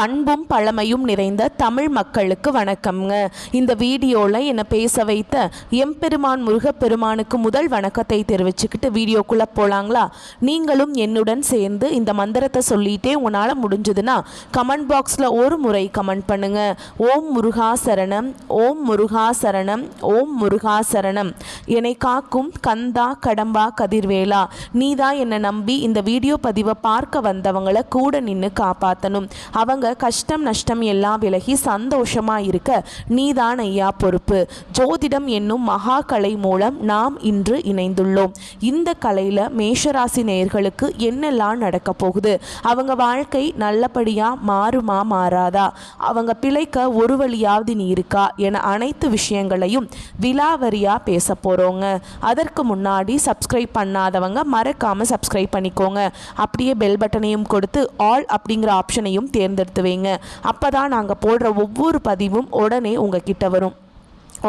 பண்பும் பழமையும் நிறைந்த தமிழ் மக்களுக்கு வணக்கம்ங்க. இந்த வீடியோவில் என்னை பேச வைத்த எம்பெருமான் முருகப்பெருமானுக்கு முதல் வணக்கத்தை தெரிவிச்சுக்கிட்டு வீடியோக்குள்ளே போகலாங்களா? நீங்களும் என்னுடன் சேர்ந்து இந்த மந்திரத்தை சொல்லிகிட்டே உங்களால் முடிஞ்சதுன்னா கமெண்ட் பாக்ஸில் ஒரு முறை கமெண்ட் பண்ணுங்க. ஓம் முருகா சரணம், ஓம் முருகா சரணம், ஓம் முருகா சரணம். என்னை காக்கும் கந்தா கடம்பா கதிர்வேலா, நீதான் என்னை நம்பி இந்த வீடியோ பதிவை பார்க்க வந்தவங்களை கூட நின்று காப்பாற்றணும். அவங்க கஷ்டம் நஷ்டம் எல்லாம் விலகி சந்தோஷமா இருக்க நீதான் ஐயா பொறுப்பு. ஜோதிடம் என்னும் மகா கலை மூலம் நாம் இன்று இணைந்துள்ளோம். இந்த கலையில மேஷராசி நேயர்களுக்கு என்னெல்லாம் நடக்க போகுது, அவங்க வாழ்க்கை நல்லபடியா மாறுமா மாறாதா, அவங்க பிழைக்க ஒரு வழியாவது நீ இருக்கா என அனைத்து விஷயங்களையும் விலாவரியா பேச போறோங்க. அதற்கு முன்னாடி சப்ஸ்கிரைப் பண்ணாதவங்க மறக்காம சப்ஸ்கிரைப் பண்ணிக்கோங்க. அப்படியே பெல் பட்டனையும் கொடுத்து ஆல் அப்படிங்கிற ஆப்ஷனையும் தேர்ந்தெடுத்து வைங்க. அப்பதான் நாங்கள் போடுற ஒவ்வொரு பதிவும் உடனே உங்ககிட்ட வரும்.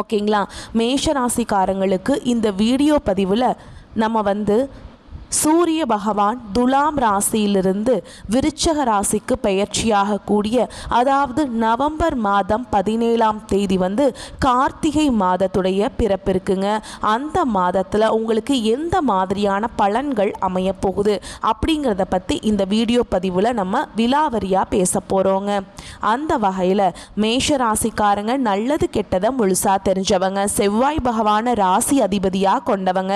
ஓகேங்களா? மேஷ ராசிக்காரங்களுக்கு இந்த வீடியோ பதிவில் நம்ம சூரிய பகவான் துலாம் ராசியிலிருந்து விருச்சக ராசிக்கு பெயர்ச்சியாக கூடிய, அதாவது நவம்பர் மாதம் 17ஆம் தேதி கார்த்திகை மாதத்துடைய பிறப்பு இருக்குங்க. அந்த மாதத்தில் உங்களுக்கு எந்த மாதிரியான பலன்கள் அமைய போகுது அப்படிங்கிறத பற்றி இந்த வீடியோ பதிவில் நம்ம விலாவரியாக பேச போகிறோங்க. அந்த வகையில் மேஷ ராசிக்காரங்க நல்லது கெட்டதை முழுசாக தெரிஞ்சவங்க, செவ்வாய் பகவான ராசி அதிபதியாக கொண்டவங்க,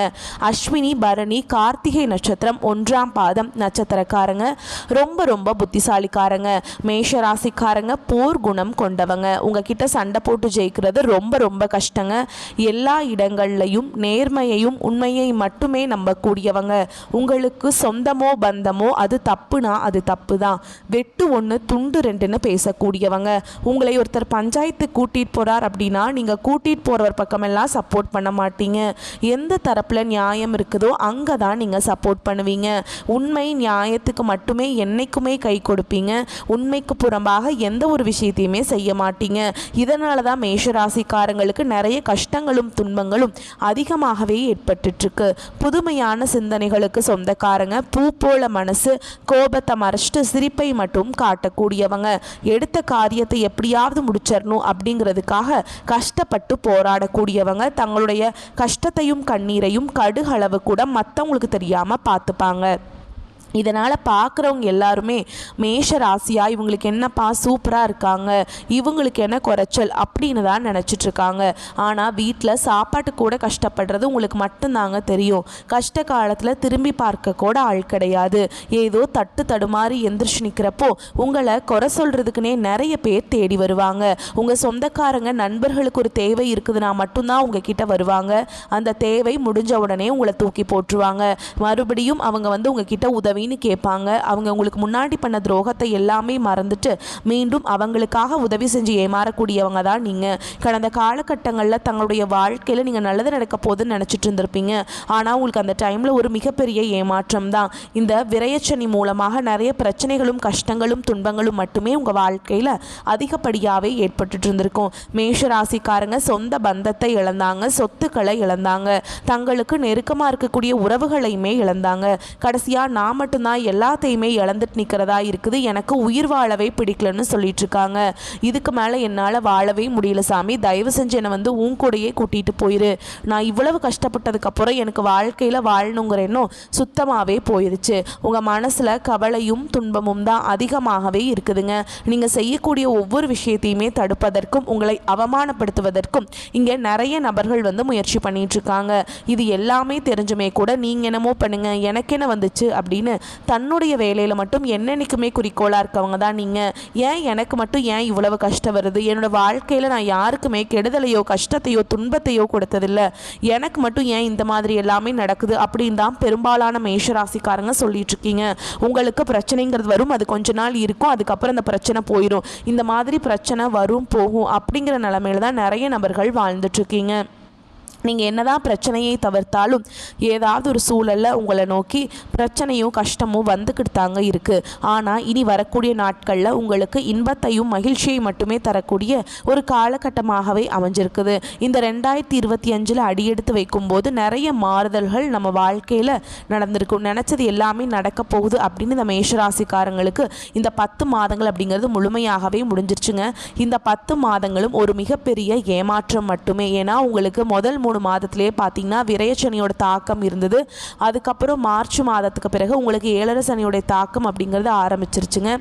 அஸ்வினி பரணி கார்த்திகை நட்சத்திரம் 1ஆம் பாதம் நட்சத்திரக்காரங்க, ரொம்ப ரொம்ப புத்திசாலிக்காரங்க. மேஷ ராசிக்காரங்க போர் குணம் கொண்டவங்க. உங்ககிட்ட சண்டை போட்டு ஜெயிக்கிறது ரொம்ப ரொம்ப கஷ்டங்க. எல்லா இடங்கள்லையும் நேர்மையையும் உண்மையை மட்டுமே நம்பக்கூடியவங்க. உங்களுக்கு சொந்தமோ பந்தமோ அது தப்புனா அது தப்பு தான், வெட்டு 1 துண்டு 2ன்னு பேசக்கூடியவங்க. உங்களை ஒருத்தர் பஞ்சாயத்து கூட்டிகிட்டு போகிறார் அப்படின்னா நீங்கள் கூட்டிகிட்டு போகிறவர் பக்கமெல்லாம் சப்போர்ட் பண்ண மாட்டீங்க. எந்த தரப்பில் நியாயம் இருக்குதோ அங்கே தான் நீங்கள் சப்போர்ட் பண்ணுவீங்க. உண்மை நியாயத்துக்கு மட்டுமே என்னைக்குமே கை கொடுப்பீங்க. உண்மைக்கு புறம்பாக எந்த ஒரு விஷயத்தையுமே செய்ய மாட்டீங்க. இதனால தான் மேஷராசிக்காரங்களுக்கு நிறைய கஷ்டங்களும் துன்பங்களும் அதிகமாகவே ஏற்பட்டுருக்கு. புதுமையான சிந்தனைகளுக்கு சொந்தக்காரங்க, பூ போல மனசு, கோபத்தை மறைச்சிட்டு சிரிப்பை மட்டும் காட்டக்கூடியவங்க. எடுத்த காரியத்தை எப்படியாவது முடிச்சிடணும் அப்படிங்கிறதுக்காக கஷ்டப்பட்டு போராடக்கூடியவங்க. தங்களுடைய கஷ்டத்தையும் கண்ணீரையும் கடுகளவு கூட மற்றவங்களுக்கு தெரியாமல் பார்த்துப்பாங்க. இதனால் பார்க்குறவங்க எல்லாருமே மேஷ ராசியா இவங்களுக்கு என்னப்பா சூப்பராக இருக்காங்க, இவங்களுக்கு என்ன குறைச்சல் அப்படின்னு தான் நினச்சிட்ருக்காங்க. ஆனால் வீட்டில் சாப்பாட்டு கூட கஷ்டப்படுறது உங்களுக்கு மட்டும்தாங்க தெரியும். கஷ்ட காலத்தில் திரும்பி பார்க்க கூட ஆள் கிடையாது. ஏதோ தட்டு தடுமாறி எந்திரிச்சு நிற்கிறப்போ உங்களை குறை சொல்கிறதுக்குனே நிறைய பேர் தேடி வருவாங்க. உங்கள் சொந்தக்காரங்க நண்பர்களுக்கு ஒரு தேவை இருக்குதுன்னா மட்டும்தான் உங்ககிட்ட வருவாங்க. அந்த தேவை முடிஞ்ச உடனே உங்களை தூக்கி போட்டுருவாங்க. மறுபடியும் அவங்க உங்ககிட்ட உதவி கேட்பாங்க. அவங்க உங்களுக்கு முன்னாடி பண்ண துரோகத்தை எல்லாமே மறந்துட்டு மீண்டும் அவங்களுக்காக உதவி செஞ்சு ஏமாறக்கூடியவங்க தான் நீங்கள். கடந்த காலகட்டங்களில் தங்களுடைய வாழ்க்கையில் நீங்கள் நல்லது நடக்க போகுதுன்னு நினச்சிட்டு இருந்திருப்பீங்க. ஆனால் உங்களுக்கு அந்த டைமில் ஒரு மிகப்பெரிய ஏமாற்றம் தான். இந்த விரயச்சனி மூலமாக நிறைய பிரச்சனைகளும் கஷ்டங்களும் துன்பங்களும் மட்டுமே உங்கள் வாழ்க்கையில் அதிகப்படியாகவே ஏற்பட்டு இருந்திருக்கும். மேஷ ராசிக்காரங்க சொந்த பந்தத்தை இழந்தாங்க, சொத்துக்களை இழந்தாங்க, தங்களுக்கு நெருக்கமாக இருக்கக்கூடிய உறவுகளையுமே இழந்தாங்க. கடைசியாக நான் மட்டும்தான் எல்லாத்தையுமே இழந்துட்டு நிற்கிறதா இருக்குது, எனக்கு உயிர் வாழவே பிடிக்கலன்னு சொல்லிட்டு இருக்காங்க. இதுக்கு மேலே என்னால் வாழவே முடியல சாமி, தயவு செஞ்சு என்னை உன் கூடையே கூட்டிகிட்டு போயிரு. நான் இவ்வளவு கஷ்டப்பட்டதுக்கப்புறம் எனக்கு வாழ்க்கையில் வாழணுங்கிற எண்ணம் சுத்தமாகவே போயிடுச்சு. உங்கள் மனசில் கவலையும் துன்பமும் தான் அதிகமாகவே இருக்குதுங்க. நீங்கள் செய்யக்கூடிய ஒவ்வொரு விஷயத்தையுமே தடுப்பதற்கும் உங்களை அவமானப்படுத்துவதற்கும் இங்கே நிறைய நபர்கள் முயற்சி பண்ணிட்டு இருக்காங்க. இது எல்லாமே தெரிஞ்சுமே கூட நீங்கள் என்னமோ பண்ணுங்க எனக்கு என்ன வந்துச்சு அப்படின்னு தன்னுடைய வேலையில் மட்டும் என்னென்னைக்குமே குறிக்கோளாக இருக்கவங்க தான் நீங்கள். ஏன் எனக்கு மட்டும் ஏன் இவ்வளவு கஷ்டம் வருது, என்னோடய வாழ்க்கையில் நான் யாருக்குமே கெடுதலையோ கஷ்டத்தையோ துன்பத்தையோ கொடுத்ததில்லை, எனக்கு மட்டும் ஏன் இந்த மாதிரி எல்லாமே நடக்குது அப்படின்னு தான் பெரும்பாலான மேஷராசிக்காரங்க சொல்லிட்டு இருக்கீங்க. உங்களுக்கு பிரச்சனைங்கிறது வரும், அது கொஞ்ச நாள் இருக்கும், அதுக்கப்புறம் அந்த பிரச்சனை போயிடும். இந்த மாதிரி பிரச்சனை வரும் போகும் அப்படிங்கிற நிலைமையில தான் நிறைய நபர்கள் வாழ்ந்துட்டுருக்கீங்க. நீங்கள் என்னதான் பிரச்சனையை தவிர்த்தாலும் ஏதாவது ஒரு சூழலில் உங்களை நோக்கி பிரச்சனையும் கஷ்டமும் வந்துக்கிட்டு தாங்க இருக்குது. ஆனால் இனி வரக்கூடிய நாட்களில் உங்களுக்கு இன்பத்தையும் மகிழ்ச்சியை மட்டுமே தரக்கூடிய ஒரு காலகட்டமாகவே அமைஞ்சிருக்குது. இந்த 2025 அடியெடுத்து வைக்கும்போது நிறைய மாறுதல்கள் நம்ம வாழ்க்கையில் நடந்திருக்கும். நினச்சது எல்லாமே நடக்க போகுது அப்படின்னு இந்த மேஷராசிக்காரங்களுக்கு இந்த 10 மாதங்கள் அப்படிங்கிறது முழுமையாகவே முடிஞ்சிருச்சுங்க. இந்த 10 மாதங்களும் ஒரு மிகப்பெரிய ஏமாற்றம் மட்டுமே. ஏன்னா உங்களுக்கு முதல் 3 மாதத்திலே பார்த்தீங்கன்னா விரயச்சனியோட தாக்கம் இருந்தது. அதுக்கப்புறம் மார்ச் மாதத்துக்கு பிறகு உங்களுக்கு 7 சனியோட தாக்கம் அப்படிங்கிறது ஆரம்பிச்சிருச்சுங்க.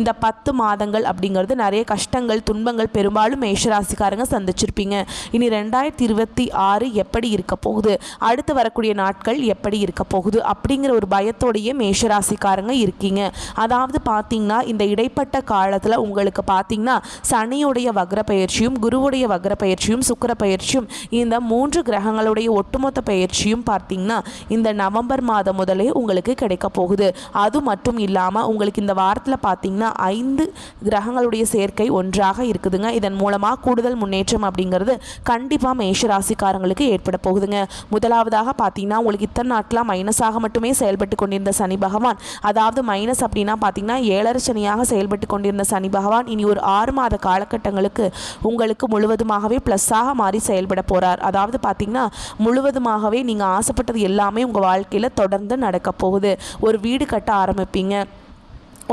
இந்த 10 மாதங்கள் அப்படிங்கிறது நிறைய கஷ்டங்கள் துன்பங்கள் பெரும்பாலும் மேஷராசிக்காரங்க சந்திச்சிருப்பீங்க. இனி 2026 எப்படி இருக்க போகுது, அடுத்து வரக்கூடிய நாட்கள் எப்படி இருக்க போகுது அப்படிங்கிற ஒரு பயத்தோடையே மேஷராசிக்காரங்க இருக்கீங்க. அதாவது பார்த்தீங்கன்னா இந்த இடைப்பட்ட காலத்தில் உங்களுக்கு பார்த்தீங்கன்னா சனியுடைய வக்ர பயிற்சியும் குருவுடைய வக்ர பயிற்சியும் சுக்கிர பயிற்சியும் இந்த 3 கிரகங்களுடைய ஒட்டுமொத்த பயிற்சியும் பார்த்தீங்கன்னா இந்த நவம்பர் மாதம் முதலே உங்களுக்கு கிடைக்க போகுது. அது மட்டும் இல்லாமல் உங்களுக்கு இந்த வாரத்தில் பார்த்தீங்கன்னா 5 கிரகங்களுடைய சேர்க்கை ஒன்றாக இருக்குதுங்க. இதன் மூலமாக கூடுதல் முன்னேற்றம் அப்படிங்கிறது கண்டிப்பாக மேஷராசிக்காரங்களுக்கு ஏற்பட போகுதுங்க. முதலாவதாக பார்த்தீங்கன்னா உங்களுக்கு இத்தனை நாட்களாக மைனஸாக மட்டுமே செயல்பட்டு கொண்டிருந்த சனி பகவான், அதாவது மைனஸ் அப்படின்னா பார்த்தீங்கன்னா 7 சனியாக செயல்பட்டு கொண்டிருந்த சனி பகவான் இனி ஒரு 6 மாத காலகட்டங்களுக்கு உங்களுக்கு முழுவதுமாகவே ப்ளஸ்ஸாக மாறி செயல்பட போகிறார். அதாவது பார்த்தீங்கன்னா முழுவதுமாகவே நீங்கள் ஆசைப்பட்டது எல்லாமே உங்கள் வாழ்க்கையில் தொடர்ந்து நடக்க போகுது. ஒரு வீடு கட்ட ஆரம்பிப்பீங்க,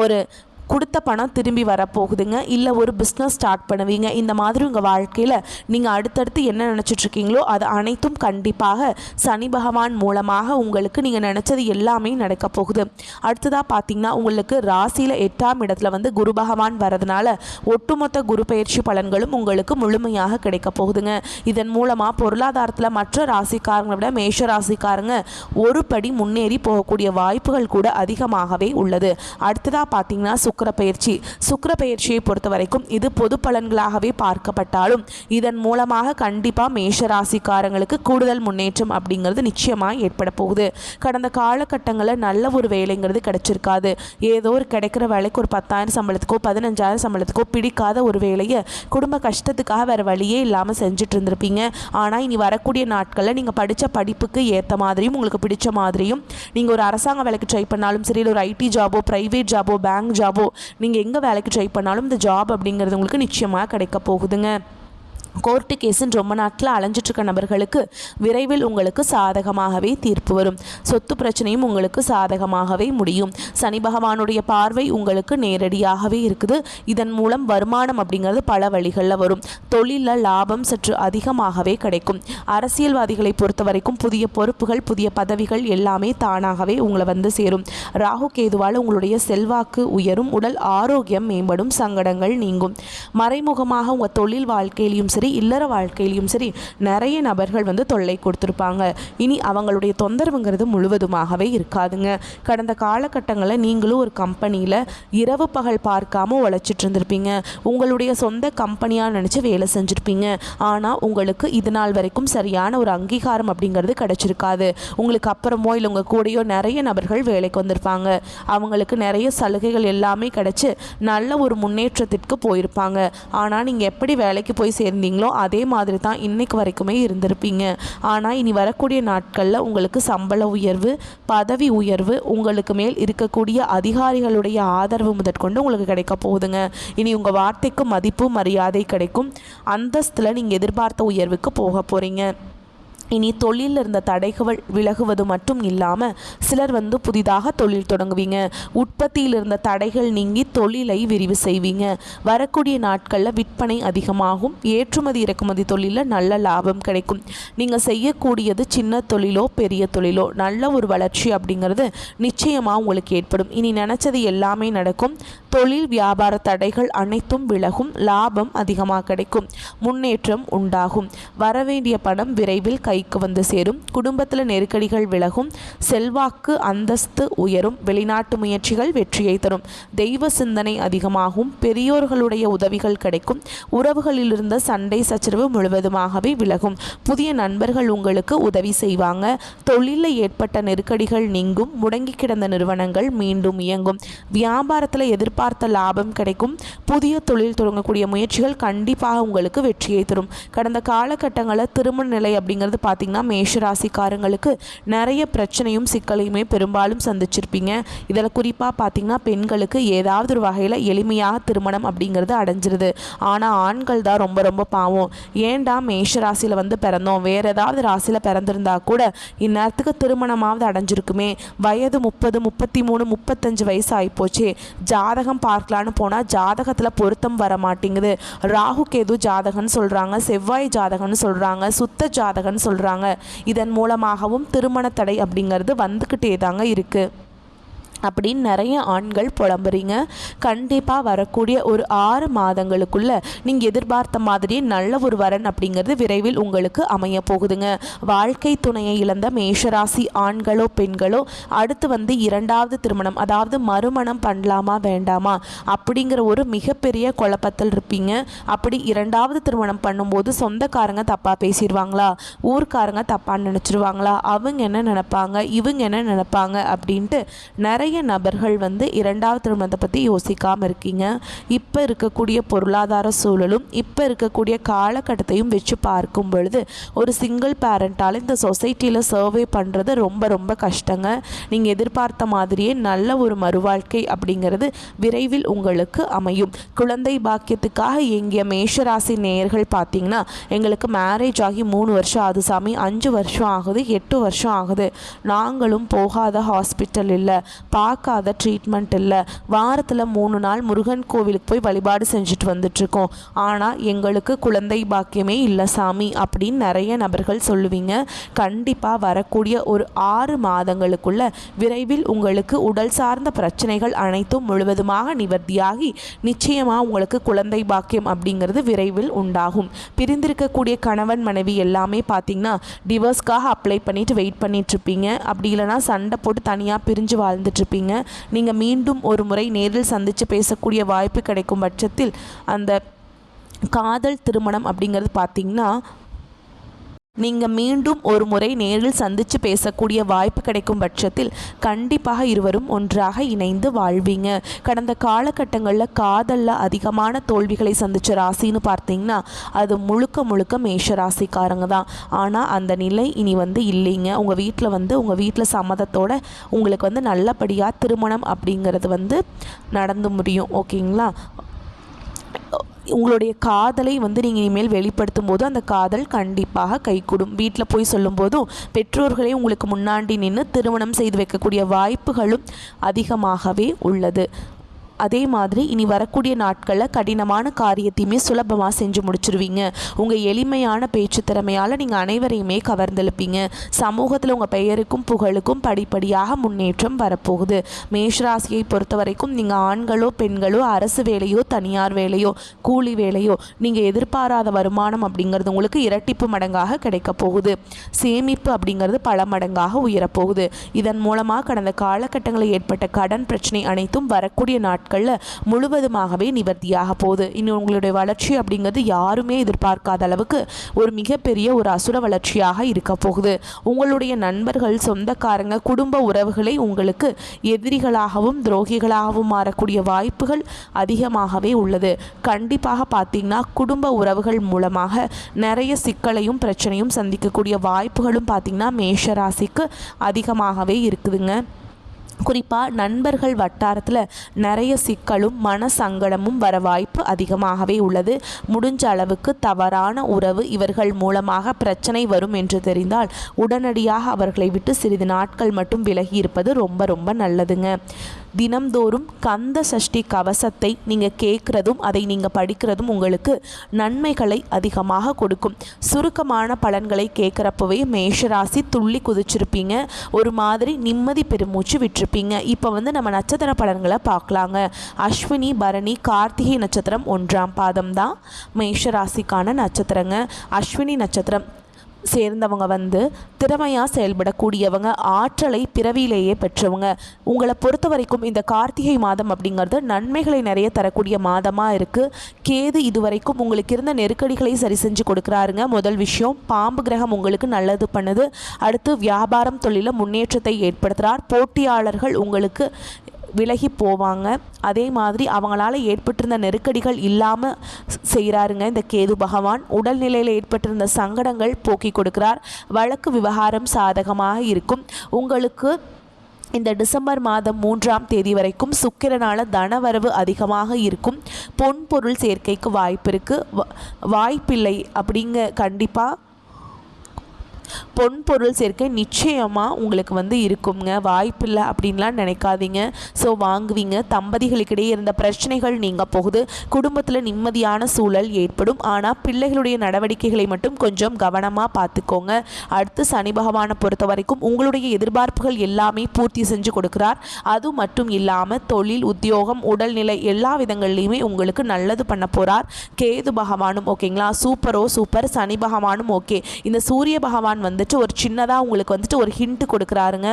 ஒரு கொடுத்த பணம் திரும்பி வரப்போகுதுங்க, இல்லை ஒரு பிஸ்னஸ் ஸ்டார்ட் பண்ணுவீங்க. இந்த மாதிரி உங்கள் வாழ்க்கையில் நீங்கள் அடுத்தடுத்து என்ன நினச்சிட்ருக்கீங்களோ அது அனைத்தும் கண்டிப்பாக சனி பகவான் மூலமாக உங்களுக்கு நீங்கள் நினச்சது எல்லாமே நடக்க போகுது. அடுத்ததாக பார்த்தீங்கன்னா உங்களுக்கு ராசியில் 8ஆம் இடத்துல குரு பகவான் வரதுனால ஒட்டுமொத்த குரு பயிற்சி பலன்களும் உங்களுக்கு முழுமையாக கிடைக்க போகுதுங்க. இதன் மூலமாக பொருளாதாரத்தில் மற்ற ராசிக்காரங்களை விட மேஷ ராசிக்காரங்க ஒரு படி முன்னேறி போகக்கூடிய வாய்ப்புகள் கூட அதிகமாகவே உள்ளது. அடுத்ததாக பார்த்தீங்கன்னா சுக்கிர பயிற்சியை பொறுத்த வரைக்கும் இது பொது பலன்களாகவே பார்க்கப்பட்டாலும் இதன் மூலமாக கண்டிப்பாக மேஷராசிக்காரங்களுக்கு கூடுதல் முன்னேற்றம் அப்படிங்கிறது நிச்சயமாக ஏற்பட போகுது. கடந்த காலகட்டங்களில் நல்ல ஒரு வேலைங்கிறது கிடைச்சிருக்காது. ஏதோ ஒரு கிடைக்கிற வேலைக்கு ஒரு 10,000 சம்பளத்துக்கோ 15,000 சம்பளத்துக்கோ பிடிக்காத ஒரு வேலையை குடும்ப கஷ்டத்துக்காக வேறு வழியே இல்லாமல் செஞ்சுட்டு இருந்திருப்பீங்க. ஆனால் இனி வரக்கூடிய நாட்களில் நீங்கள் படித்த படிப்புக்கு ஏற்ற மாதிரியும் உங்களுக்கு பிடிச்ச மாதிரியும் நீங்கள் ஒரு அரசாங்க வேலைக்கு ட்ரை பண்ணாலும் சரி, ஒரு ஐடி ஜாபோ ப்ரைவேட் ஜாபோ பேங்க் ஜாபோ நீங்கள் எங்கே வேலைக்கு ட்ரை பண்ணாலும் இந்த ஜாப் அப்படிங்கிறது உங்களுக்கு நிச்சயமாக கிடைக்க போகுதுங்க. கோர்ட்டு கேஸுன்னு ரொம்ப நாட்டில் அலைஞ்சிட்ருக்க நபர்களுக்கு விரைவில் உங்களுக்கு சாதகமாகவே தீர்ப்பு வரும். சொத்து பிரச்சனையும் உங்களுக்கு சாதகமாகவே முடியும். சனி பகவானுடைய பார்வை உங்களுக்கு நேரடியாகவே இருக்குது. இதன் மூலம் வருமானம் அப்படிங்கிறது பல வழிகளில் வரும். தொழிலில் லாபம் சற்று அதிகமாகவே கிடைக்கும். அரசியல்வாதிகளை பொறுத்த வரைக்கும் புதிய பொறுப்புகள் புதிய பதவிகள் எல்லாமே தானாகவே உங்களை சேரும். ராகு கேதுவால் உங்களுடைய செல்வாக்கு உயரும். உடல் ஆரோக்கியம் மேம்படும். சங்கடங்கள் நீங்கும். மறைமுகமாக உங்கள் தொழில் வாழ்க்கையிலையும் சரி இல்லற வாழ்க்கையிலையும் சரி நிறைய நபர்கள் தொல்லை கொடுத்துருப்பாங்க. இனி அவங்களுடைய தொந்தரவுங்கிறது முழுவதுமாகவே இருக்காதுங்க. கடந்த காலகட்டங்களில் நீங்களும் ஒரு கம்பெனியில் இரவு பகல் பார்க்காம உழைச்சிட்டு இருந்திருப்பீங்க. உங்களுடைய சொந்த கம்பெனியாக நினச்சி வேலை செஞ்சுருப்பீங்க. ஆனால் உங்களுக்கு இது நாள் வரைக்கும் சரியான ஒரு அங்கீகாரம் அப்படிங்கிறது கிடைச்சிருக்காது. உங்களுக்கு அப்புறமோ இல்லை உங்கள் கூடயோ நிறைய நபர்கள் வேலைக்கு வந்திருப்பாங்க. அவங்களுக்கு நிறைய சலுகைகள் எல்லாமே கிடைச்சி நல்ல ஒரு முன்னேற்றத்திற்கு போயிருப்பாங்க. ஆனால் நீங்கள் எப்படி வேலைக்கு போய் சேர்ந்தீங்களோ அதே மாதிரி தான் இன்னைக்கு வரைக்குமே இருந்திருப்பீங்க. ஆனால் இனி வரக்கூடிய நாட்களில் உங்களுக்கு சம்பள உயர்வு பதவி உயர்வு உங்களுக்கு மேல் இருக்கக்கூடிய அதிகாரிகளுடைய ஆதரவு முதற்கொண்டு உங்களுக்கு கிடைக்க போகுதுங்க. இனி உங்கள் வார்த்தைக்கு மதிப்பு மரியாதை கிடைக்கும். அந்தஸ்தில் நீங்கள் எதிர்பார்த்த உயர்வுக்கு போக போகிறீங்க. இனி தொழிலில் இருந்த தடைகள் விலகுவது மட்டும் இல்லாமல் சிலர் புதிதாக தொழில் தொடங்குவீங்க. உற்பத்தியில் இருந்த தடைகள் நீங்கி தொழிலை விரிவு செய்வீங்க. வரக்கூடிய நாட்களில் விற்பனை அதிகமாகும். ஏற்றுமதி இறக்குமதி தொழிலில் நல்ல லாபம் கிடைக்கும். நீங்கள் செய்யக்கூடியது சின்ன தொழிலோ பெரிய தொழிலோ நல்ல ஒரு வளர்ச்சி அப்படிங்கிறது நிச்சயமாக உங்களுக்கு ஏற்படும். இனி நினச்சது எல்லாமே நடக்கும். தொழில் வியாபார தடைகள் அனைத்தும் விலகும். லாபம் அதிகமாக கிடைக்கும். முன்னேற்றம் உண்டாகும். வரவேண்டிய பணம் விரைவில் கைக்கு சேரும். குடும்பத்தில் நெருக்கடிகள் விலகும். செல்வாக்கு அந்தஸ்து உயரும். வெளிநாட்டு முயற்சிகள் வெற்றியை தரும். தெய்வ சிந்தனை அதிகமாகும். பெரியோர்களுடைய உதவிகள் கிடைக்கும். உறவுகளில் இருந்த சண்டை சச்சரவு முழுவதுமாகவே விலகும். புதிய நண்பர்கள் உங்களுக்கு உதவி செய்வாங்க. தொழிலில் ஏற்பட்ட நெருக்கடிகள் நீங்கும். முடங்கி கிடந்த நிறுவனங்கள் மீண்டும் இயங்கும். வியாபாரத்தில் எதிர்பார்த்த லாபம் கிடைக்கும். புதிய தொழில் தொடங்கக்கூடிய முயற்சிகள் கண்டிப்பாக உங்களுக்கு வெற்றியை தரும். கடந்த காலகட்டங்களில் திருமண நிலை அப்படிங்கிறது பார்த்திங்கன்னா மேஷராசிக்காரங்களுக்கு நிறைய பிரச்சனையும் சிக்கலையுமே பெரும்பாலும் சந்திச்சிருப்பீங்க. இதில் குறிப்பாக பார்த்திங்கன்னா பெண்களுக்கு ஏதாவது ஒரு வகையில் எளிமையாக திருமணம் அப்படிங்கிறது அடைஞ்சிருது. ஆனால் ஆண்கள் தான் ரொம்ப ரொம்ப பாவம். ஏன்டா மேஷராசியில் வந்து பிறந்தோம், வேறு ஏதாவது ராசியில் பிறந்திருந்தா கூட இந்நேரத்துக்கு திருமணமாவது அடைஞ்சிருக்குமே, வயது 30, 33, 35 வயசு ஆகிப்போச்சே, ஜாதகம் பார்க்கலான்னு போனால் ஜாதகத்தில் பொருத்தம் வர மாட்டேங்குது, ராகு கேது ஜாதகம்னு சொல்கிறாங்க, செவ்வாய் ஜாதகம்னு சொல்கிறாங்க, சுத்த ஜாதகம்னு சொல்கிறாங்க. இதன் மூலமாகவும் திருமண தடை அப்படிங்கிறது வந்துக்கிட்டே தாங்க இருக்குது அப்படின்னு நிறைய ஆண்கள் புலம்புறீங்க. கண்டிப்பாக வரக்கூடிய ஒரு 6 மாதங்களுக்குள்ளே நீங்கள் எதிர்பார்த்த மாதிரியே நல்ல ஒரு வரன் அப்படிங்கிறது விரைவில் உங்களுக்கு அமைய போகுதுங்க. வாழ்க்கை துணையை இழந்த மேஷராசி ஆண்களோ பெண்களோ அடுத்து வந்து 2வது திருமணம், அதாவது மறுமணம் பண்ணலாமா வேண்டாமா அப்படிங்கிற ஒரு மிகப்பெரிய குழப்பத்தில் இருப்பீங்க. அப்படி 2வது திருமணம் பண்ணும்போது சொந்தக்காரங்க தப்பாக பேசிடுவாங்களா, ஊர்க்காரங்க தப்பாக நினச்சிருவாங்களா, அவங்க என்ன நினைப்பாங்க, இவங்க என்ன நினைப்பாங்க அப்படின்ட்டு நிறைய நபர்கள் வந்து 2வது திருமணத்தை பற்றி யோசிக்காமல் இருக்கீங்க. இப்போ இருக்கக்கூடிய பொருளாதார சூழலும் இப்போ இருக்கக்கூடிய காலகட்டத்தையும் வச்சு பார்க்கும் பொழுது ஒரு சிங்கிள் பேரண்டால் இந்த சொசைட்டியில் சர்வே பண்ணுறது ரொம்ப ரொம்ப கஷ்டங்க. நீங்கள் எதிர்பார்த்த மாதிரியே நல்ல ஒரு மறுவாழ்க்கை அப்படிங்கிறது விரைவில் உங்களுக்கு அமையும். குழந்தை பாக்கியத்துக்காக எங்கிய மேஷராசி நேயர்கள் பார்த்தீங்கன்னா எங்களுக்கு மேரேஜ் ஆகி 3 வருஷம் ஆகுது சாமி, 5 வருஷம் ஆகுது, 8 வருஷம் ஆகுது, நாங்களும் போகாத ஹாஸ்பிட்டல் இல்லை, பார்க்காத ட்ரீட்மெண்ட் இல்லை, வாரத்தில் 3 நாள் முருகன் கோவிலுக்கு போய் வழிபாடு செஞ்சுட்டு வந்துட்ருக்கோம், ஆனால் எங்களுக்கு குழந்தை பாக்கியமே இல்லை சாமி அப்படின்னு நிறைய நபர்கள் சொல்லுவீங்க. கண்டிப்பாக வரக்கூடிய ஒரு 6 மாதங்களுக்குள்ள விரைவில் உங்களுக்கு உடல் சார்ந்த பிரச்சனைகள் அனைத்தும் முழுவதுமாக நிவர்த்தியாகி நிச்சயமாக உங்களுக்கு குழந்தை பாக்கியம் அப்படிங்கிறது விரைவில் உண்டாகும். பிரிந்திருக்கக்கூடிய கணவன் மனைவி எல்லாமே பார்த்தீங்கன்னா டிவோர்ஸ்க்காக அப்ளை பண்ணிட்டு வெயிட் பண்ணிட்டுருப்பீங்க. அப்படி இல்லைனா சண்டை போட்டு தனியாக பிரிஞ்சு வாழ்ந்துட்டுருப்பீங்க. நீங்கள் மீண்டும் ஒரு முறை நேரில் சந்தித்து பேசக்கூடிய வாய்ப்பு கிடைக்கும் பட்சத்தில் அந்த காதல் திருமணம் அப்படிங்கிறது பார்த்திங்கன்னா நீங்கள் மீண்டும் ஒரு முறை நேரில் சந்தித்து பேசக்கூடிய வாய்ப்பு கிடைக்கும் பட்சத்தில் கண்டிப்பாக இருவரும் ஒன்றாக இணைந்து வாழ்வீங்க. கடந்த காலகட்டங்களில் காதலில் அதிகமான தோல்விகளை சந்தித்த ராசின்னு பார்த்தீங்கன்னா அது முழுக்க முழுக்க மேஷ ராசிக்காரங்க தான். ஆனால் அந்த நிலை இனி வந்து இல்லைங்க. உங்கள் வீட்டில் சம்மதத்தோடு உங்களுக்கு வந்து நல்லபடியாக திருமணம் அப்படிங்கிறது வந்து நடந்து முடியும். ஓகேங்களா? உங்களுடைய காதலை வந்து நீங்கள் இனிமேல் வெளிப்படுத்தும் போது அந்த காதல் கண்டிப்பாக கைகூடும். வீட்டில் போய் சொல்லும்போதும் பெற்றோர்களே உங்களுக்கு முன்னாடி நின்று திருமணம் செய்து வைக்கக்கூடிய வாய்ப்புகளும் அதிகமாகவே உள்ளது. அதே மாதிரி இனி வரக்கூடிய நாட்களில் கடினமான காரியத்தையுமே சுலபமாக செஞ்சு முடிச்சிருவீங்க. உங்கள் எளிமையான பேச்சு திறமையால் நீங்கள் அனைவரையுமே கவர்ந்தெழுப்பீங்க. சமூகத்தில் உங்கள் பெயருக்கும் புகழுக்கும் படிப்படியாக முன்னேற்றம் வரப்போகுது. மேஷராசியை பொறுத்த வரைக்கும் நீங்கள் ஆண்களோ பெண்களோ அரசு வேலையோ தனியார் வேலையோ கூலி வேலையோ நீங்கள் எதிர்பாராத வருமானம் அப்படிங்கிறது உங்களுக்கு இரட்டிப்பு மடங்காக கிடைக்க போகுது. சேமிப்பு அப்படிங்கிறது பல மடங்காக உயரப்போகுது. இதன் மூலமாக கடந்த காலகட்டங்களில் ஏற்பட்ட கடன் பிரச்சனை அனைத்தும் வரக்கூடிய நாட்களில் முழுவதுமாகவே நிவர்த்தியாக போகுது. இன்னும் உங்களுடைய வளர்ச்சி அப்படிங்கிறது யாருமே எதிர்பார்க்காத அளவுக்கு ஒரு மிகப்பெரிய ஒரு அசுர வளர்ச்சியாக இருக்க போகுது. உங்களுடைய நண்பர்கள், சொந்தக்காரங்க, குடும்ப உறவுகளை உங்களுக்கு எதிரிகளாகவும் துரோகிகளாகவும் மாறக்கூடிய வாய்ப்புகள் அதிகமாகவே உள்ளது. கண்டிப்பாக பார்த்தீங்கன்னா குடும்ப உறவுகள் மூலமாக நிறைய சிக்கலையும் பிரச்சனையும் சந்திக்கக்கூடிய வாய்ப்புகளும் பார்த்தீங்கன்னா மேஷராசிக்கு அதிகமாகவே இருக்குதுங்க. குறிப்பாக நண்பர்கள் வட்டாரத்தில் நிறைய சிக்கலும் மன சங்கடமும் வர வாய்ப்பு அதிகமாகவே உள்ளது. முடிஞ்ச அளவுக்கு தவறான உறவு இவர்கள் மூலமாக பிரச்சனை வரும் என்று தெரிந்தால் உடனடியாக அவர்களை விட்டு சிறிது நாட்கள் மட்டும் விலகி இருப்பது ரொம்ப ரொம்ப நல்லதுங்க. தினம்தோறும் கந்த சஷ்டி கவசத்தை நீங்கள் கேட்குறதும் அதை நீங்கள் படிக்கிறதும் உங்களுக்கு நன்மைகளை அதிகமாக கொடுக்கும். சுருக்கமான பலன்களை கேட்குறப்பவே மேஷராசி துள்ளி குதிச்சிருப்பீங்க. ஒரு மாதிரி நிம்மதி பெருமூச்சு விட்டுருப்பீங்க. இப்போ வந்து நம்ம நட்சத்திர பலன்களை பார்க்கலாங்க. அஸ்வினி, பரணி, கார்த்திகை நட்சத்திரம் 1ஆம் பாதம் தான் மேஷராசிக்கான நட்சத்திரங்க. அஸ்வினி நட்சத்திரம் சேர்ந்தவங்க வந்து திறமையாக செயல்படக்கூடியவங்க, ஆற்றலை பிறவியிலேயே பெற்றவங்க. உங்களை பொறுத்த வரைக்கும் இந்த கார்த்திகை மாதம் அப்படிங்கிறது நன்மைகளை நிறைய தரக்கூடிய மாதமாக இருக்குது. கேது இதுவரைக்கும் உங்களுக்கு இருந்த நெருக்கடிகளை சரி செஞ்சு கொடுக்குறாருங்க. முதல் விஷயம், பாம்பு கிரகம் உங்களுக்கு நல்லது பண்ணுது. அடுத்து வியாபாரம் தொழிலில் முன்னேற்றத்தை ஏற்படுத்துகிறார். போட்டியாளர்கள் உங்களுக்கு விலகி போவாங்க. அதே மாதிரி அவங்களால ஏற்பட்டிருந்த நெருக்கடிகள் இல்லாமல் செய்கிறாருங்க இந்த கேது பகவான். உடல்நிலையில் ஏற்பட்டிருந்த சங்கடங்கள் போக்கி கொடுக்கிறார். வழக்கு விவகாரம் சாதகமாக இருக்கும். உங்களுக்கு இந்த டிசம்பர் மாதம் 3ஆம் தேதி வரைக்கும் சுக்கிரனால தனவரவு அதிகமாக இருக்கும். பொன் பொருள் சேர்க்கைக்கு வாய்ப்பு இருக்குது. வாய்ப்பில்லை அப்படிங்க, கண்டிப்பாக பொன் பொருள் சேர்க்கை நிச்சயமாக உங்களுக்கு வந்து இருக்குங்க. வாய்ப்பில்லை அப்படின்லாம் நினைக்காதீங்க. ஸோ வாங்குவீங்க. தம்பதிகளுக்கிடையே இருந்த பிரச்சனைகள் நீங்க போகுது. குடும்பத்தில் நிம்மதியான சூழல் ஏற்படும். ஆனால் பிள்ளைகளுடைய நடவடிக்கைகளை மட்டும் கொஞ்சம் கவனமாக பார்த்துக்கோங்க. அடுத்து சனி பகவானை பொறுத்த வரைக்கும் உங்களுடைய எதிர்பார்ப்புகள் எல்லாமே பூர்த்தி செஞ்சு கொடுக்குறார். அது மட்டும் இல்லாமல் தொழில், உத்தியோகம், உடல்நிலை எல்லா விதங்கள்லையுமே உங்களுக்கு நல்லது பண்ண போகிறார். கேது பகவானும் ஓகேங்களா, சூப்பர். சனி பகவானும் ஓகே. இந்த சூரிய பகவான் வந்துட்டு ஒரு சின்னதாக உங்களுக்கு வந்துட்டு ஒரு ஹிண்ட் கொடுக்குறாருங்க.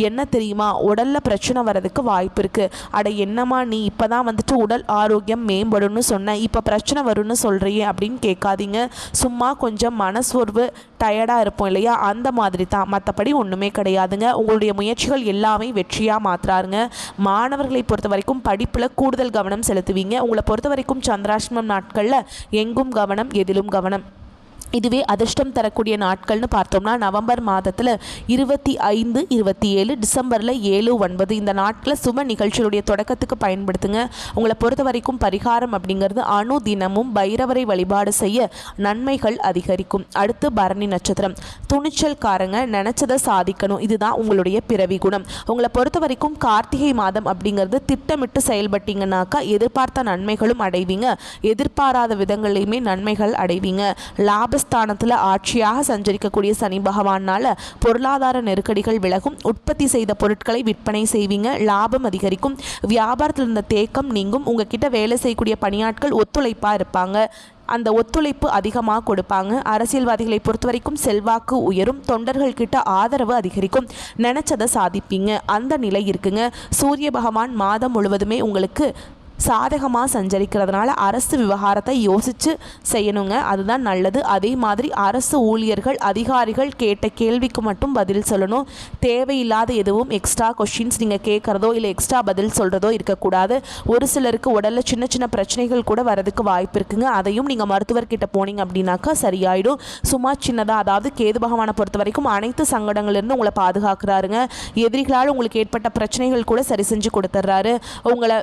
என்ன தெரியுமா, உடலில் பிரச்சனை வர்றதுக்கு வாய்ப்பு இருக்குது. அட என்னம்மா நீ இப்போ தான் வந்துட்டு உடல் ஆரோக்கியம் மேம்படும்னு சொன்ன, இப்போ பிரச்சனை வரும்னு சொல்கிறியே அப்படின்னு கேட்காதீங்க. சும்மா கொஞ்சம் மனசோர்வு, டயர்டாக இருப்போம் இல்லையா, அந்த மாதிரி தான். மற்றபடி ஒன்றுமே கிடையாதுங்க. உங்களுடைய முயற்சிகள் எல்லாமே வெற்றியாக மாற்றுறாருங்க. மாணவர்களை பொறுத்த வரைக்கும் படிப்பில் கூடுதல் கவனம் செலுத்துவீங்க. உங்களை பொறுத்த வரைக்கும் சந்திராஷ்டமம் நாட்களில் எங்கும் கவனம், எதிலும் கவனம். இதுவே அதிர்ஷ்டம் தரக்கூடிய நாட்கள்னு பார்த்தோம்னா நவம்பர் மாதத்தில் 25, 27, டிசம்பரில் 7, 9 இந்த நாட்களில் சுப நிகழ்ச்சிகளுடைய தொடக்கத்துக்கு பயன்படுத்துங்க. உங்களை பொறுத்த வரைக்கும் பரிகாரம் அப்படிங்கிறது அணு தினமும் பைரவரை வழிபாடு செய்ய நன்மைகள் அதிகரிக்கும். அடுத்து பரணி நட்சத்திரம். துணிச்சல்காரங்க, நினச்சதை சாதிக்கணும், இதுதான் உங்களுடைய பிறவி குணம். உங்களை பொறுத்த வரைக்கும் கார்த்திகை மாதம் அப்படிங்கிறது திட்டமிட்டு செயல்பட்டீங்கன்னாக்கா எதிர்பார்த்த நன்மைகளும் அடைவீங்க. எதிர்பாராத விதங்களையுமே நன்மைகள் அடைவீங்க. லாபஸ்தானத்தில் ஆட்சியாக சஞ்சரிக்கக்கூடிய சனி பகவானால் பொருளாதார நெருக்கடிகள் விலகும். உற்பத்தி செய்த பொருட்களை விற்பனை செய்வீங்க. லாபம் அதிகரிக்கும். வியாபாரத்தில் இருந்த தேக்கம் நீங்கும். உங்ககிட்ட வேலை செய்யக்கூடிய பணியாட்கள் ஒத்துழைப்பாக இருப்பாங்க. அந்த ஒத்துழைப்பு அதிகமாக கொடுப்பாங்க. அரசியல்வாதிகளை பொறுத்த வரைக்கும் செல்வாக்கு உயரும். தொண்டர்கள் கிட்ட ஆதரவு அதிகரிக்கும். நினச்சதை சாதிப்பீங்க. அந்த நிலை இருக்குங்க. சூரிய பகவான் மாதம் முழுவதுமே உங்களுக்கு சாதகமாக சஞ்சரிக்கிறதுனால அரசு விவகாரத்தை யோசித்து செய்யணுங்க. அதுதான் நல்லது. அதே மாதிரி அரசு ஊழியர்கள், அதிகாரிகள் கேட்ட கேள்விக்கு மட்டும் பதில் சொல்லணும். தேவையில்லாத எதுவும் எக்ஸ்ட்ரா கொஷின்ஸ் நீங்கள் கேட்குறதோ இல்லை எக்ஸ்ட்ரா பதில் சொல்கிறதோ இருக்கக்கூடாது. ஒரு சிலருக்கு உடலில் சின்ன சின்ன பிரச்சனைகள் கூட வரதுக்கு வாய்ப்பு இருக்குங்க. அதையும் நீங்கள் மருத்துவர்கிட்ட போனீங்க அப்படின்னாக்கா சரியாயிடும். சும்மா சின்னதாக, அதாவது கேது பகவானை பொறுத்த வரைக்கும் அனைத்து சங்கடங்கள்லேருந்து உங்களை பாதுகாக்கிறாருங்க. எதிரிகளால் உங்களுக்கு ஏற்பட்ட பிரச்சனைகள் கூட சரி செஞ்சு கொடுத்துட்றாரு. உங்களை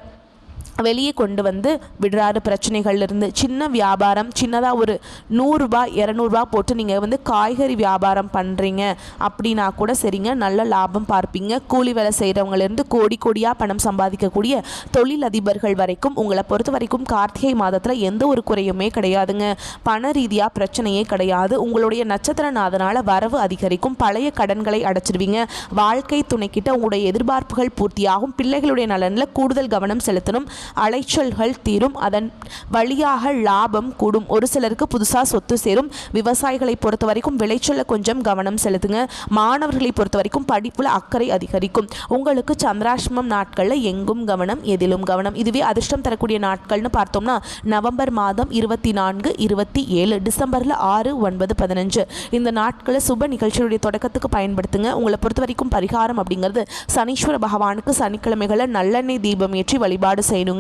வெளியே கொண்டு வந்து விடுறாரு பிரச்சனைகள்லேருந்து. சின்ன வியாபாரம், சின்னதாக ஒரு 100 ரூபாய் 200 ரூபா போட்டு நீங்கள் வந்து காய்கறி வியாபாரம் பண்ணுறீங்க அப்படின்னா கூட சரிங்க, நல்ல லாபம் பார்ப்பீங்க. கூலி வேலை செய்கிறவங்கலேருந்து கோடியாக பணம் சம்பாதிக்கக்கூடிய தொழில் அதிபர்கள் வரைக்கும் உங்களை பொறுத்த வரைக்கும் கார்த்திகை மாதத்தில் எந்த ஒரு குறையுமே கிடையாதுங்க. பண ரீதியாக பிரச்சனையே கிடையாது. உங்களுடைய நட்சத்திரநாதனால் வரவு அதிகரிக்கும். பழைய கடன்களை அடைச்சிடுவீங்க. வாழ்க்கை துணைக்கிட்ட உங்களுடைய எதிர்பார்ப்புகள் பூர்த்தியாகும். பிள்ளைகளுடைய நலனில் கூடுதல் கவனம் செலுத்தணும். அலைச்சல்கள் தீரும். அதன் வழியாக லாபம் கூடும். ஒரு சிலருக்கு புதுசாக சொத்து சேரும். விவசாயிகளை பொறுத்த வரைக்கும் விளைச்சல கொஞ்சம் கவனம் செலுத்துங்க. மாணவர்களை பொறுத்த வரைக்கும் படிப்புல அக்கறை அதிகரிக்கும். உங்களுக்கு சந்திராஷ்டமம் நாட்களில் எங்கும் கவனம், எதிலும் கவனம். இதுவே அதிர்ஷ்டம் தரக்கூடிய நாட்கள்னு பார்த்தோம்னா நவம்பர் மாதம் 24, 27, டிசம்பரில் 6, 9, 15 இந்த நாட்களை சுப நிகழ்ச்சியுடைய தொடக்கத்துக்கு பயன்படுத்துங்க. உங்களை பொறுத்த வரைக்கும் பரிகாரம் அப்படிங்கிறது சனீஸ்வர பகவானுக்கு சனிக்கிழமைகளை நல்லெண்ணெய் தீபம் ஏற்றி வழிபாடு செய்யணும்.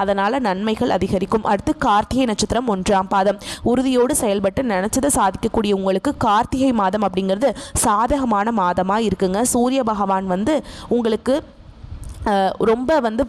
அதனால நன்மைகள் அதிகரிக்கும். அடுத்து கார்த்திகை நட்சத்திரம் 1ஆம் பாதம். உறுதியோடு செயல்பட்டு நினைச்சதை சாதிக்கக்கூடிய உங்களுக்கு கார்த்திகை மாதம் அப்படிங்கிறது சாதகமான மாதமாக இருக்குங்க. சூரிய பகவான் வந்து உங்களுக்கு ரொம்ப வந்து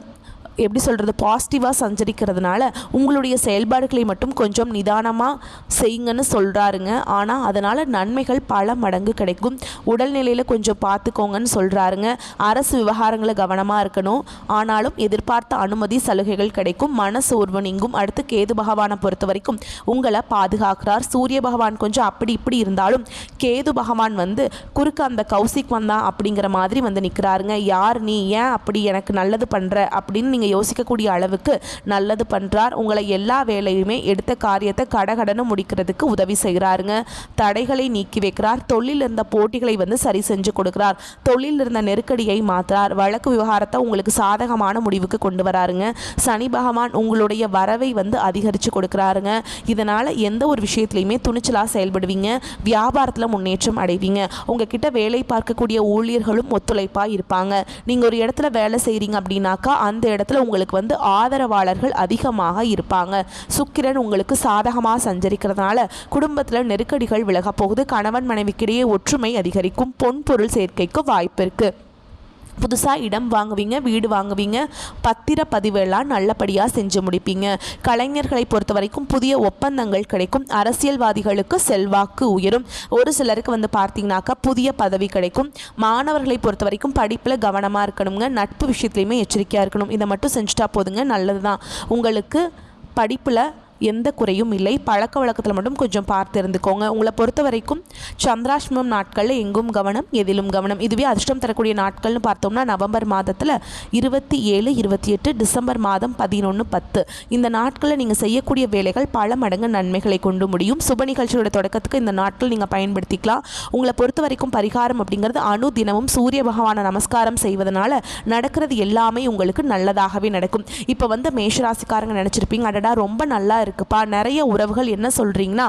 எப்படி சொல்கிறது, பாசிட்டிவாக சஞ்சரிக்கிறதுனால உங்களுடைய செயல்பாடுகளை மட்டும் கொஞ்சம் நிதானமாக செய்யுங்கன்னு சொல்கிறாருங்க. ஆனால் அதனால் நன்மைகள் பல மடங்கு கிடைக்கும். உடல்நிலையில் கொஞ்சம் பார்த்துக்கோங்கன்னு சொல்கிறாருங்க. அரசு விவகாரங்களை கவனமாக இருக்கணும். ஆனாலும் எதிர்பார்த்த அனுமதி, சலுகைகள் கிடைக்கும். மன சோர்வு நீங்கும். அடுத்து கேது பகவானை பொறுத்த வரைக்கும் உங்களை பாதுகாக்கிறார். சூரிய பகவான் கொஞ்சம் அப்படி இப்படி இருந்தாலும் கேது பகவான் வந்து குறுக்க அந்த கௌசிக் வந்தான் அப்படிங்கிற மாதிரி வந்து நிற்கிறாருங்க. யார் நீ, ஏன் அப்படி எனக்கு நல்லது பண்ணுற அப்படின்னு நீங்கள் நீங்கள் யோசிக்கக்கூடிய அளவுக்கு நல்லது பண்ணுறார். உங்களை எல்லா வேலையுமே எடுத்த காரியத்தை கடகடன்னு முடிக்கிறதுக்கு உதவி செய்கிறாருங்க. தடைகளை நீக்கி வைக்கிறார். தொழில் இருந்த போட்டிகளை சரி செஞ்சு கொடுக்கிறார். தொழில் இருந்த நெருக்கடியை மாற்றுறார். வழக்கு விவகாரத்தை உங்களுக்கு சாதகமான முடிவுக்கு கொண்டு வராருங்க. சனி பகவான் உங்களுடைய வரவை அதிகரித்து கொடுக்குறாருங்க. இதனால் எந்த ஒரு விஷயத்துலையுமே துணிச்சலாக செயல்படுவீங்க. வியாபாரத்தில் முன்னேற்றம் அடைவீங்க. உங்ககிட்ட வேலை பார்க்கக்கூடிய ஊழியர்களும் ஒத்துழைப்பாக இருப்பாங்க. நீங்கள் ஒரு இடத்துல வேலை செய்கிறீங்க அப்படின்னாக்கா அந்த இடத்துல உங்களுக்கு ஆதரவாளர்கள் அதிகமாக இருப்பாங்க. சுக்கிரன் உங்களுக்கு சாதகமாக சஞ்சரிக்கிறதுனால குடும்பத்தில் நெருக்கடிகள் விலக போகுது. கணவன் மனைவிக்கிடையே ஒற்றுமை அதிகரிக்கும். பொன் பொருள் சேர்க்கைக்கு வாய்ப்பு இருக்குது. புதுசாக இடம் வாங்குவீங்க, வீடு வாங்குவீங்க, பத்திரப்பதிவு எல்லாம் நல்லபடியாக செஞ்சு முடிப்பீங்க. கலைஞர்களை பொறுத்த வரைக்கும் புதிய ஒப்பந்தங்கள் கிடைக்கும். அரசியல்வாதிகளுக்கு செல்வாக்கு உயரும். ஒரு சிலருக்கு பார்த்தீங்கன்னாக்கா புதிய பதவி கிடைக்கும். மாணவர்களை பொறுத்த வரைக்கும் படிப்பில் கவனமாக இருக்கணுங்க. நட்பு விஷயத்துலையுமே எச்சரிக்கையாக இருக்கணும். இதை மட்டும் செஞ்சுட்டா போதுங்க, நல்லது தான். உங்களுக்கு படிப்பில் எந்த குறையும் இல்லை. பழக்க வழக்கத்தில் மட்டும் கொஞ்சம் பார்த்து இருந்துக்கோங்க. உங்களை பொறுத்த வரைக்கும் சந்திராஷ்டமம் நாட்களில் எங்கும் கவனம், எதிலும் கவனம். இதுவே அதிர்ஷ்டம் தரக்கூடிய நாட்கள்னு பார்த்தோம்னா நவம்பர் மாதத்தில் 27, 28, டிசம்பர் மாதம் 11, 10 இந்த நாட்களில் நீங்கள் செய்யக்கூடிய வேலைகள் பல மடங்கு நன்மைகளை கொண்டு முடியும். சுப நிகழ்ச்சியோட தொடக்கத்துக்கு இந்த நாட்கள் நீங்கள் பயன்படுத்திக்கலாம். உங்களை பொறுத்த வரைக்கும் பரிகாரம் அப்படிங்கிறது அணு தினமும் சூரிய பகவானை நமஸ்காரம் செய்வதனால நடக்கிறது எல்லாமே உங்களுக்கு நல்லதாகவே நடக்கும். இப்போ மேஷராசிக்காரங்க நினச்சிருப்பீங்க, அடடா ரொம்ப நல்லா இருக்குப்பா, நிறைய உறவுகள் என்ன சொல்கிறீங்கன்னா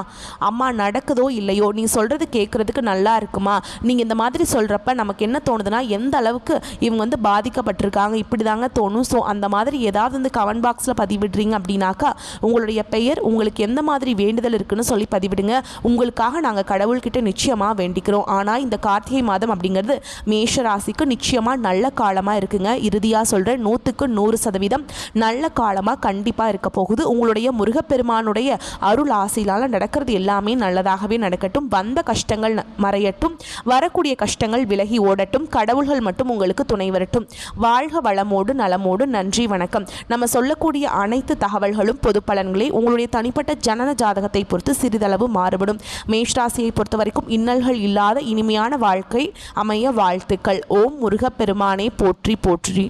அம்மா நடக்குதோ இல்லையோ நீ சொல்கிறது கேட்குறதுக்கு நல்லா இருக்குமா. நீங்கள் இந்த மாதிரி சொல்கிறப்ப நமக்கு என்ன தோணுதுன்னா எந்த அளவுக்கு இவங்க பாதிக்கப்பட்டிருக்காங்க இப்படி தாங்க தோணும். ஸோ அந்த மாதிரி ஏதாவது கமெண்ட் பாக்ஸில் பதிவிடுறீங்க அப்படின்னாக்கா உங்களுடைய பெயர், உங்களுக்கு எந்த மாதிரி வேண்டுதல் இருக்குன்னு சொல்லி பதிவிடுங்க. உங்களுக்காக நாங்கள் கடவுள்கிட்ட நிச்சயமாக வேண்டிக்கிறோம். ஆனால் இந்த கார்த்திகை மாதம் அப்படிங்கிறது மேஷ ராசிக்கு நிச்சயமாக நல்ல காலமாக இருக்குங்க. இறுதியாக சொல்கிறேன், 100க்கு 100% நல்ல காலமாக கண்டிப்பாக இருக்க போகுது. உங்களுடைய முருகப்பெருமானுடைய அருள் ஆசையினால் நடக்கிறது எல்லாமே நல்லதாகவே நடக்கட்டும். வந்த கஷ்டங்கள் மறையட்டும். வரக்கூடிய கஷ்டங்கள் விலகி ஓடட்டும். கடவுள்கள் மட்டும் உங்களுக்கு துணை வரட்டும். வாழ்க வளமோடு நலமோடு. நன்றி, வணக்கம். நம்ம சொல்லக்கூடிய அனைத்து தகவல்களும் பொது பலன்களே. உங்களுடைய தனிப்பட்ட ஜனன ஜாதகத்தை பொறுத்து சிறிதளவு மாறுபடும். மேஷராசியை பொறுத்த வரைக்கும் இன்னல்கள் இல்லாத இனிமையான வாழ்க்கை அமைய வாழ்த்துக்கள். ஓம் முருகப்பெருமானே போற்றி போற்றி.